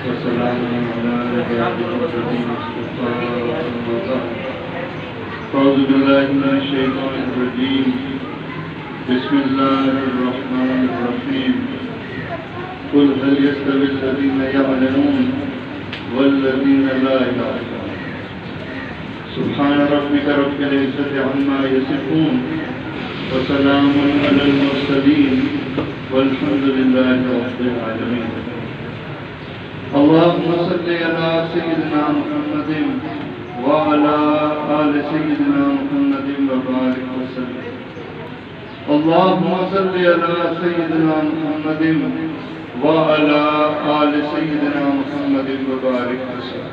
والسلام على عباده الذين اصطفى أما بعد. أعوذ بالله من الشيطان الرجيم. بسم الله الرحمن الرحيم. قل هل يستوي الذين يعلمون والذين لا يعلمون. سبحان ربك رب العزة عما يصفون وسلام على المرسلين والحمد لله رب العالمين. اللهم صل على سيدنا محمد وعلى آل سيدنا محمد وبارك وسلم. اللهم صل على سيدنا محمد وعلى آل سيدنا محمد وبارك وسلم.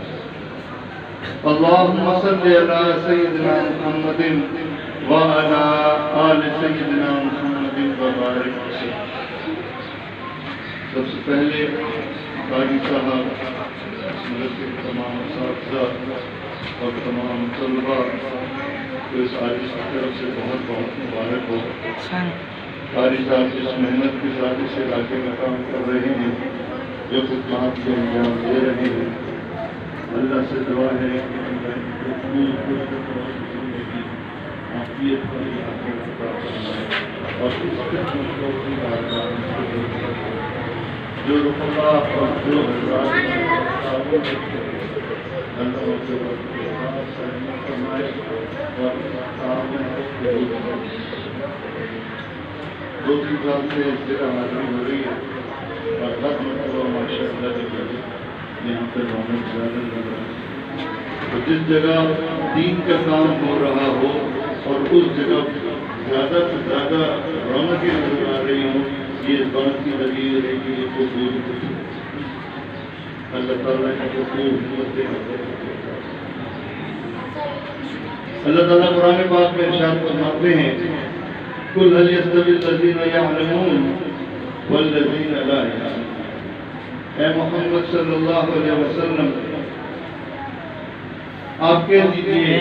اللهم صل على سيدنا محمد وعلى آل سيدنا محمد وبارك وسلم. سب سے پہلے قاری صاحب، مدرسے کے تمام اساتذہ اور تمام طلباء کو اس عاجز کی طرف سے بہت بہت مبارک ہو. قاری صاحب جس محنت کے ساتھ اس علاقے میں کام کر رہے ہیں، جو خدمات کے انجام دے رہے ہیں، اللہ سے دعا ہے کہ اللہ کی عافیت پر عطا فرمائے اور اس خدمت کو اپنی بارگاہ میں قبول فرمائے. جو رفقا اور جو حضرات اللہ ان کے وقت سہمت فرمائے اور اس کام میں قبول فرمائے. 2-3 سال سے اس جگہ حاضری ہو رہی ہے اور ہر مرتبہ ماشاء اللہ یہاں پہ رونق زیادہ لگ رہا ہے. تو جس جگہ دین کا کام ہو رہا ہو اور اس جگہ زیادہ سے زیادہ رونقیں نظر آ رہی ہوں، یہ اس بات کی دلیل ہے کہ یہ قبول ہوتی ہے. اللہ تعالیٰ کا قبول ہمت دے. اللہ تعالیٰ قرآن پاک میں ارشاد فرماتے ہیں قل هل يستوي الذين يعلمون والذين لا يعلمون. اے محمد صلی اللہ علیہ وسلم، آپ کہہ دیجئے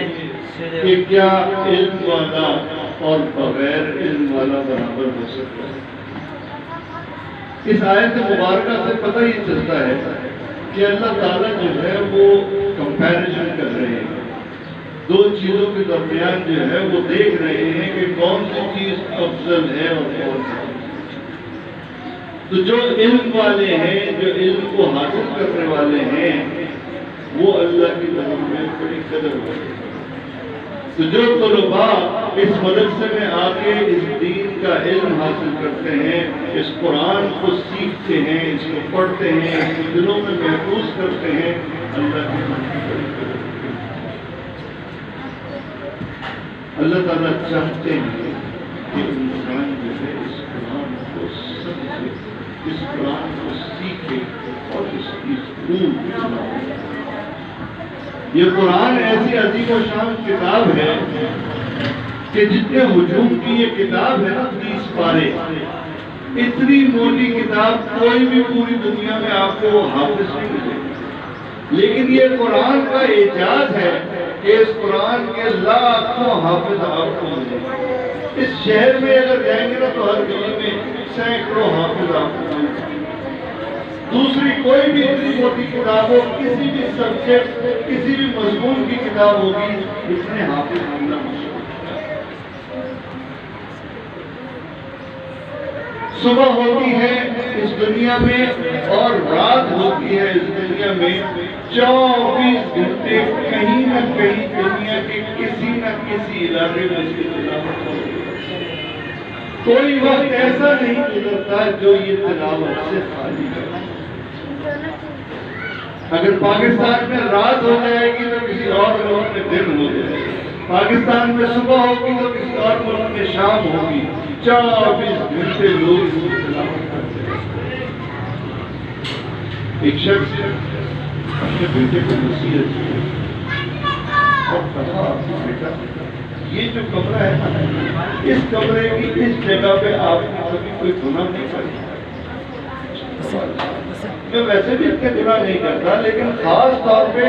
کہ کیا علم والا اور بغیر علم والا برابر ہو سکتا ہے؟ اس آیت مبارکہ سے پتہ ہی چلتا ہے کہ اللہ تعالیٰ جو ہے وہ کمپیریزن کر رہے ہیں. 2 چیزوں کے درمیان جو ہے وہ دیکھ رہے ہیں کہ کون سی چیز افضل ہے اور کون سی. تو جو علم والے ہیں، جو علم کو حاصل کرنے والے ہیں، وہ اللہ کی طرف میں بڑی قدر ہوتی ہے. تو جو طلباء اس مدرسے میں آ کے اس دین کا علم حاصل کرتے ہیں، اس قرآن کو سیکھتے ہیں، اس کو پڑھتے ہیں، اس کو دلوں میں محفوظ کرتے ہیں، اللہ کی بڑی قدر. اللہ تعالیٰ چاہتے ہیں کہ انسان جو ہے اس قرآن کو سمجھے، اس قرآن کو سیکھے اور اس کی خوب سنائے. یہ قرآن ایسی عظیم و شان کتاب ہے کہ جتنے ہجوم کی یہ کتاب ہے نا 30 پارے، اتنی موٹی کتاب کوئی بھی پوری دنیا میں آپ کو حافظ نہیں ملے. لیکن یہ قرآن کا اعجاز ہے کہ اس قرآن کے لاکھوں حافظ آپ کو ملے. اس شہر میں اگر جائیں گے نا تو ہر گلی میں سینکڑوں حافظ آپ کو ملے. دوسری کوئی بھی اتنی موٹی کتاب ہو، کسی بھی سبجیکٹ، کسی بھی مضمون کی کتاب ہوگی، اس نے حافظ ملنا مشکل. صبح ہوتی ہے اس دنیا میں اور رات ہوتی ہے اس دنیا میں. 24 گھنٹے کہیں نہ کہیں دنیا کے کسی نہ کسی علاقے میں اس کی تلاوت ہوتی ہے. کوئی وقت ایسا نہیں گزرتا جو یہ تلاوت سے خالی ہے. اگر پاکستان میں رات ہو جائے گی تو کسی اور ملک میں دن ہو جائے گی. پاکستان میں صبح ہوگی تو کسی اور ملک میں شام ہوگی. 24 گھنٹے لوگ تلاوت کرتے ہیں. ایک شخص اپنے بیٹے کو نصیحت کی اور کہا بیٹا یہ جو کمرہ ہے نا، اس کمرے کی اس جگہ پہ آپ نے کبھی کوئی گناہ نہیں کرتا. میں ویسے بھی اتنے گناہ نہیں کرتا، لیکن خاص طور پہ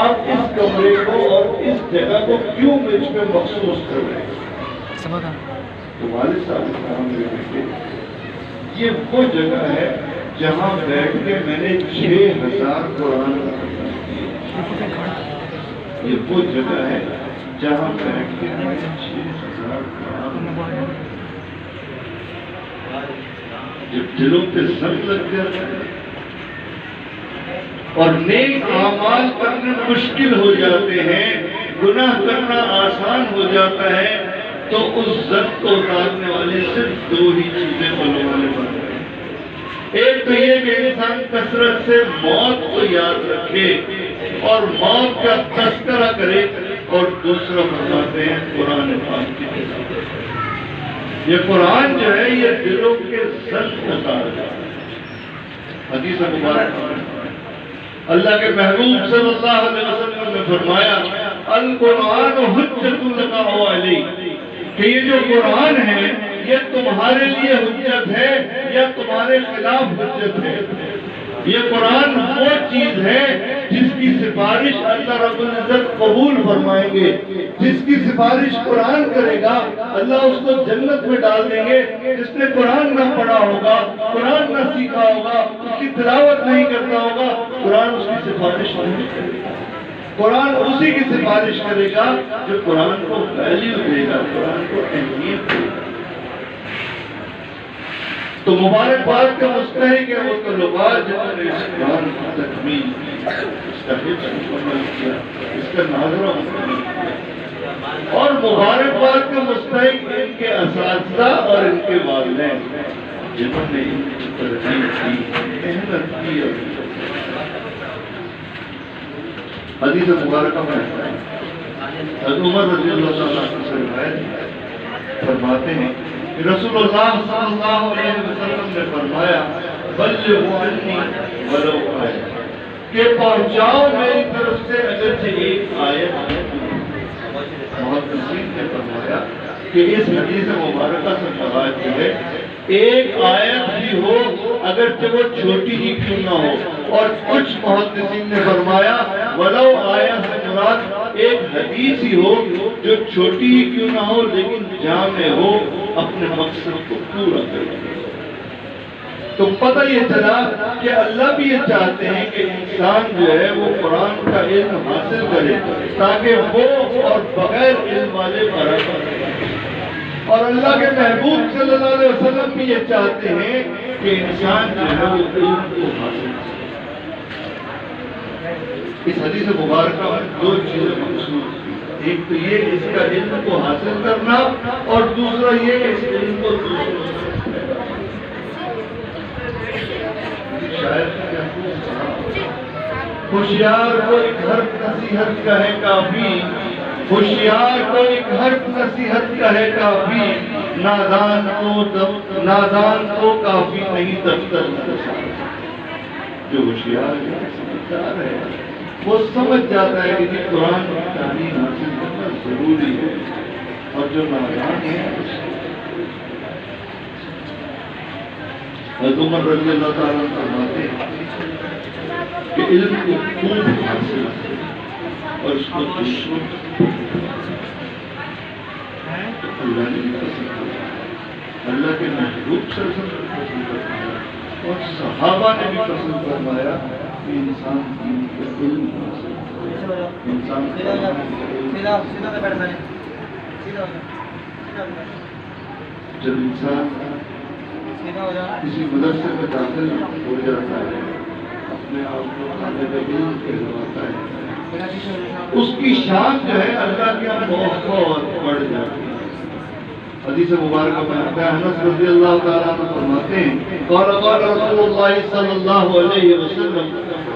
آپ اس کمرے کو اور اس جگہ کو کیوں مجھ پہ مخصوص کر رہے ہیں؟ تو والد صاحب نے کہا میرے بیٹے یہ وہ جگہ ہے جہاں بیٹھ کے میں نے 6000 قرآن یہ وہ جگہ ہے جہاں بیٹھ کے میں نے 6000 قرآن جب دلوں پہ سنگ لگ جاتا ہے اور نیک اعمال کرنا مشکل ہو جاتے ہیں، گناہ کرنا آسان ہو جاتا ہے، تو اس ضد کو اتارنے والے صرف 2 ہی چیزیں علماء نے بتائی۔ ایک تو یہ کہ انسان کثرت سے موت کو یاد رکھے اور موت کا تذکرہ کرے، اور دوسرا فرماتے ہیں قرآن پاک کی تلاوت۔ یہ قرآن جو ہے یہ دلوں کے ضد کو اتارتا ہے۔ حدیث مبارک اللہ کے محبوب صلی اللہ علیہ وسلم نے فرمایا القرآن حجت لک علیک، کہ یہ جو قرآن ہے یہ تمہارے لیے حجت ہے یا تمہارے خلاف حجت ہے۔ یہ قرآن وہ چیز ہے جس کی سفارش اللہ رب العزت قبول فرمائیں گے۔ جس کی سفارش قرآن کرے گا اللہ اس کو جنت میں ڈال دیں گے۔ جس نے قرآن نہ پڑھا ہوگا، قرآن نہ سیکھا ہوگا، اس کی تلاوت نہیں کرتا ہوگا، قرآن اس کی سفارش نہیں کرے گا۔ قرآن اسی کی سفارش کرے گا جو قرآن کو ویلیو دے گا، قرآن کو اہمیت دے گا۔ تو مبارکباد کا مستحق ہے وہ طلباء جنہوں نے اس قرآن کی تکمیل، اس کا حفظ مکمل کیا، اس کا ناظرہ مکمل کیا، اور مبارکباد کا مستحق ان کے اساتذہ اور ان کے والدین جنہوں نے ان کی تربیت کی، محنت کی۔ حدیث مبارکہ میں حضرت عمر رضی اللہ تعالیٰ عنہ سے روایت فرماتے ہیں کہ رسول اللہ صلی اللہ علیہ وسلم نے فرمایا بلغوا عنی ولو آیہ، کہ پہنچاؤ میری طرف سے اگرچہ ایک آیت۔ محدثین نے فرمایا کہ اس حدیث مبارکہ سے مراد جو ہے ایک آیت بھی ہو اگرچہ وہ چھوٹی ہی کیوں نہ ہو، اور کچھ محدثین نے فرمایا ولو آیہ سے مراد ایک حدیث ہی ہو جو چھوٹی ہی کیوں نہ ہو لیکن جامع ہو، اپنے مقصد کو پورا کرے۔ تو پتہ یہ چلا کہ اللہ بھی یہ چاہتے ہیں کہ انسان جو ہے وہ قرآن کا علم حاصل کرے تاکہ وہ اور بغیر علم والے برابر ہیں، اور اللہ کے محبوب صلی اللہ علیہ وسلم بھی یہ چاہتے ہیں کہ انسان جو ہے وہ علم کو حاصل کرے۔ اس حدیث مبارکہ میں 2 چیزیں مقصود ہیں، ایک تو یہ اس کا علم کو حاصل کرنا، اور دوسرا یہ کہ اس علم کو دوسروں سے ہوشیار کو ایک حرف نصیحت کا ہے کافی، ہوشیار کو ایک حرف نصیحت کا ہے کافی، نادان کو کافی نہیں دفتر۔ جو ہوشیار ہے وہ سمجھ جاتا ہے کہ قرآن کی تعلیم حاصل کرنا ضروری ہے، اور جو نادان ہے حضرت عمر رضی اللہ تعالیٰ فرماتے ہیں کہ علم کو خوب حاصل اور اس کو دشمن تو اللہ نے بھی پسند کیا، اللہ کے محبوب صلی اللہ علیہ وسلم نے پسند فرمایا، اور صحابہ نے بھی پسند فرمایا کہ انسان دین کا علم حاصل کرے، انسان جب انسان کسی مدرسے میں داخل ہو جاتا ہے، اپنے آپ کو طالب علم کہلواتا ہے، اس کی شان جو ہے اللہ کے یہاں بہت بڑھ جاتی ہے۔ حدیث مبارکہ میں آتا ہے انس رضی اللہ تعالیٰ عنہ فرماتے ہیں قال قال رسول اللہ صلی اللہ علیہ وسلم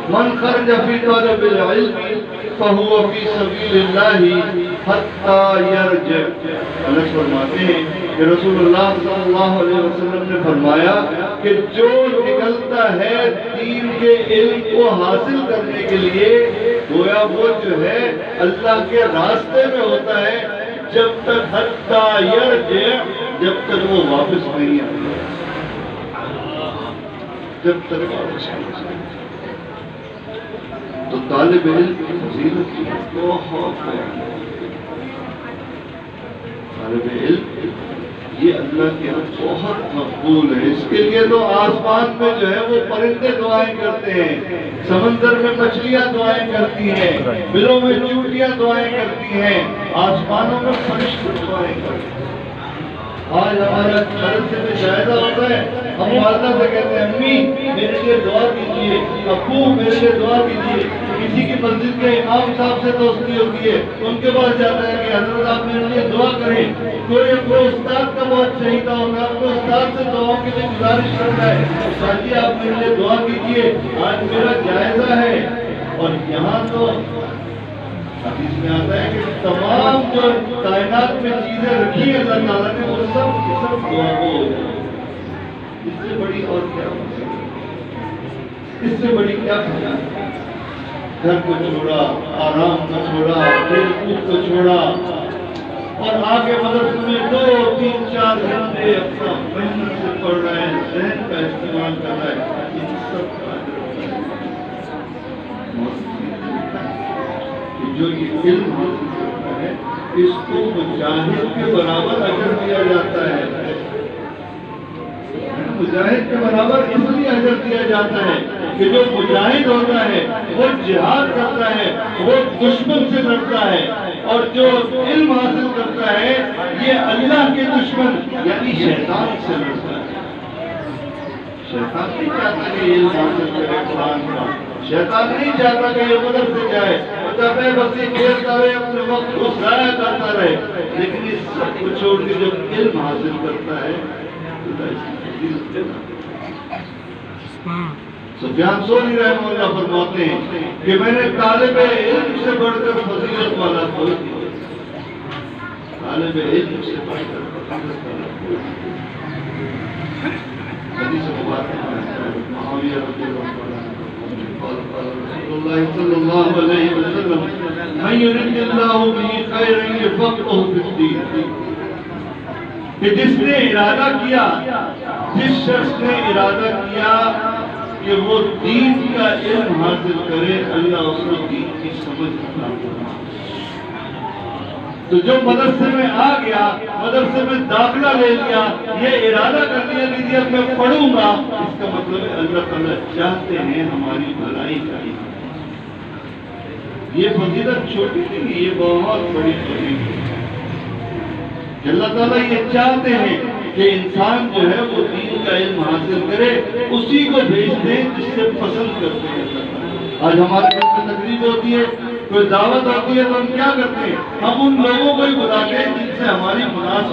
من خرج فی طلب العلم فهو فی سبیل اللہ حتی یرجع۔ انس فرماتے ہیں کہ رسول اللہ صلی اللہ علیہ وسلم نے فرمایا کہ جو نکلتا ہے دین کے علم کو حاصل کرنے کے لیے گویا وہ جو ہے اللہ کے راستے میں ہوتا ہے، جب تک حتی یرجع، جب تک وہ واپس نہیں آتا، جب تک واپس نہیں آتا۔ تو طالب علم کی فضیلت بہت ہے۔ طالب علم یہ اللہ کے یہاں بہت مقبول ہے. اس کے لیے تو آسمان میں جو ہے وہ پرندے دعائیں کرتے ہیں، سمندر میں مچھلیاں دعائیں کرتی ہیں، بلوں میں چونٹیاں دعائیں کرتی ہیں، آسمانوں میں فرشتے دعائیں کرتے ہیں. آج ہمارا گھر سے بھی جائزہ ہوتا ہے، ہم والدہ سے کہتے ہیں امی میرے لیے دعا کیجیے، ابو میرے لیے دعا کیجیے. کسی کی مسجد کے امام صاحب سے دوستی ہوتی ہے، ان کے پاس جاتا ہے کہ حضرت آپ میرے لیے دعا کریں. کوئی استاد کا بہت چاہیتا ہوگا، آپ کو استاد سے دعاؤں کے لیے گزارش کرتا ہے، استاد جی آپ میرے لیے دعا کیجیے، آج میرا جائزہ ہے. اور یہاں تو حدیث میں آتا ہے کہ تمام جو کائنات میں چیزیں رکھی ہیں اللہ تعالیٰ نے وہ سب کی سب دعا ہو جائے. اس سے بڑی اور کیا ہو سکتی ہے؟ اس سے بڑی کیا ہے؟ گھر کو چھوڑا، آرام کو چھوڑا، کھیل کود کو چھوڑا اور آگے مدرسے میں 2 3 4 گھنٹے اپنا محنت سے پڑھ رہے ہیں، ذہن کا استعمال کر رہے ہیں. ان سب کا جو یہ علم حاصل کرتا ہے اس کو مجاہد کے برابر اجر دیا جاتا ہے. مجاہد کے برابر اس لیے اجر دیا جاتا ہے کہ جو مجاہد ہوتا ہے وہ جہاد کرتا ہے، وہ دشمن سے لڑتا ہے، اور جو علم حاصل کرتا ہے یہ اللہ کے دشمن یعنی شیطان سے لڑتا ہے. شیطان نہیں چاہتا کہ یہ علم حاصل کرے قرآن کا، شیطان نہیں چاہتا کہ یہ مدد سے جائے، وہ چاہتا ہے بس یہ کھیلتا رہے، اپنے وقت کو ضائع کرتا رہے. لیکن اس سب کو چھوڑ کے جب علم حاصل کرتا ہے اللہ اس کی فضیلت دیتا ہے. سفیان ثوری رحمہ اللہ فرماتے ہیں کہ میں نے طالب علم سے بڑھ کر فضیلت والا کوئی نہیں. طالب علم سے بڑھ کر فضیلت والا کوئی نہیں. حدیث مبارکہ میں معاویہ رضی اللہ عنہ قال رسول اللہ صلی اللہ علیہ وسلم من يرد اللہ به خیرا یفقهہ فی الدین. کہ جس نے ارادہ کیا، جس شخص نے ارادہ کیا کہ وہ دین کا علم حاصل کرے، اللہ اس کو دین کی سمجھ عطا فرمائے. تو جو مدرسے میں آ گیا، مدرسے میں داخلہ لے لیا، یہ ارادہ کر لیا کہ اب میں پڑھوں گا، اس کا مطلب ہے اللہ تعالیٰ چاہتے ہیں ہماری بھلائی چاہیے. یہ فضیلت چھوٹی نہیں، یہ بہت بڑی فضیلت ہے. اللہ تعالیٰ یہ چاہتے ہیں کہ انسان جو ہے وہ دین کا علم حاصل کرے، اسی کو بھیج دیں جس سے پسند کرتے ہیں اللہ تعالیٰ. آج ہمارے گھر میں تقریب ہوتی ہے، کوئی دعوت ہوتی ہے تو ہم کیا کرتے ہیں؟ ہم ان لوگوں کو ہی بلاتے ہیں جن سے ہماری مناسب